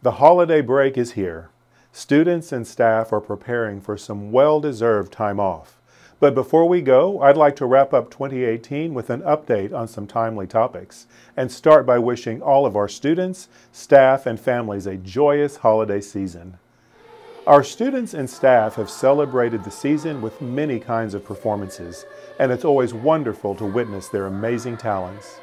The holiday break is here. Students and staff are preparing for some well-deserved time off. But before we go, I'd like to wrap up 2018 with an update on some timely topics and start by wishing all of our students, staff, and families a joyous holiday season. Our students and staff have celebrated the season with many kinds of performances, and it's always wonderful to witness their amazing talents.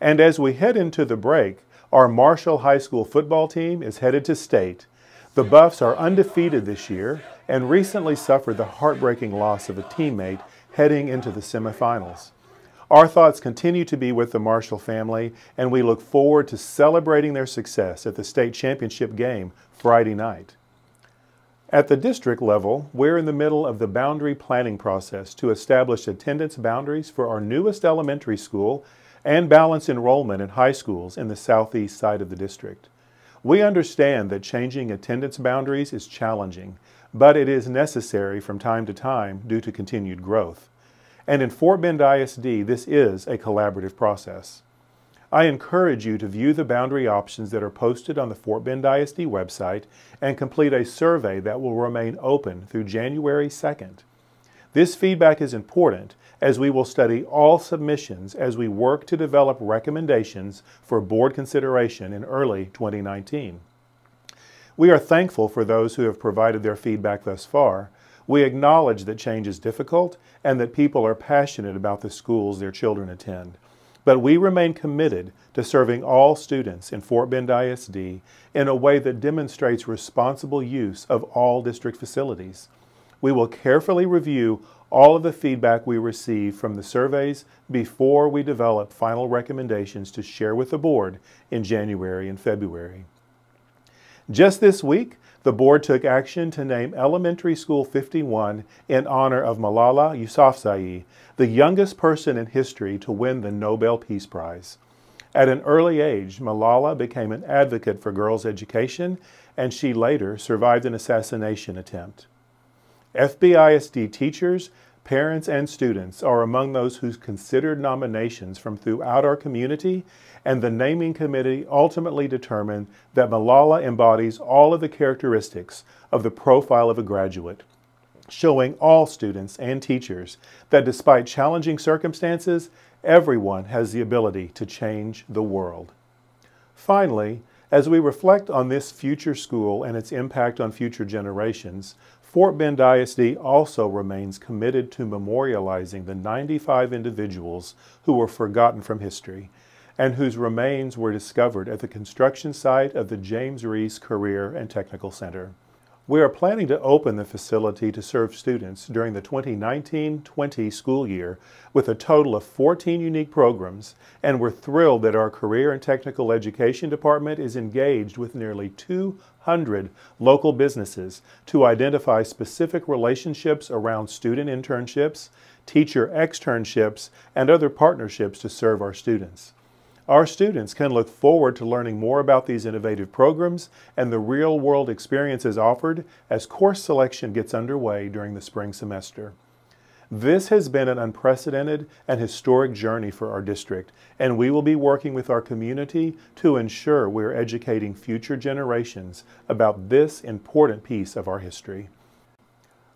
And as we head into the break, our Marshall High School football team is headed to state. The Buffs are undefeated this year and recently suffered the heartbreaking loss of a teammate heading into the semifinals. Our thoughts continue to be with the Marshall family, and we look forward to celebrating their success at the state championship game Friday night. At the district level, we're in the middle of the boundary planning process to establish attendance boundaries for our newest elementary school and balance enrollment in high schools in the southeast side of the district. We understand that changing attendance boundaries is challenging, but it is necessary from time to time due to continued growth. And in Fort Bend ISD, this is a collaborative process. I encourage you to view the boundary options that are posted on the Fort Bend ISD website and complete a survey that will remain open through January 2nd. This feedback is important as we will study all submissions as we work to develop recommendations for board consideration in early 2019. We are thankful for those who have provided their feedback thus far. We acknowledge that change is difficult and that people are passionate about the schools their children attend. But we remain committed to serving all students in Fort Bend ISD in a way that demonstrates responsible use of all district facilities. We will carefully review all of the feedback we receive from the surveys before we develop final recommendations to share with the board in January and February. Just this week, the board took action to name Elementary School 51 in honor of MALALA YOUSAFZAI, the youngest person in history to win the Nobel Peace Prize. At an early age, Malala became an advocate for girls' education, and she later survived an assassination attempt. FBISD teachers, parents, and students are among those who considered nominations from throughout our community, and the naming committee ultimately determined that Malala embodies all of the characteristics of the profile of a graduate, showing all students and teachers that despite challenging circumstances, everyone has the ability to change the world. Finally, as we reflect on this future school and its impact on future generations, Fort Bend ISD also remains committed to memorializing the 95 individuals who were forgotten from history and whose remains were discovered at the construction site of the James Reese Career and Technical Center. We are planning to open the facility to serve students during the 2019-20 school year with a total of 14 unique programs, and we're thrilled that our Career and Technical Education Department is engaged with nearly 200 local businesses to identify specific relationships around student internships, teacher externships, and other partnerships to serve our students. Our students can look forward to learning more about these innovative programs and the real-world experiences offered as course selection gets underway during the spring semester. This has been an unprecedented and historic journey for our district, and we will be working with our community to ensure we're educating future generations about this important piece of our history.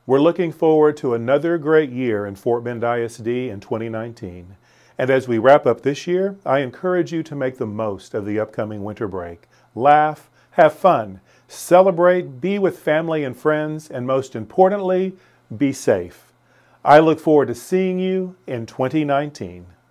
We're looking forward to another great year in Fort Bend ISD in 2019. And as we wrap up this year, I encourage you to make the most of the upcoming winter break. Laugh, have fun, celebrate, be with family and friends, and most importantly, be safe. I look forward to seeing you in 2019.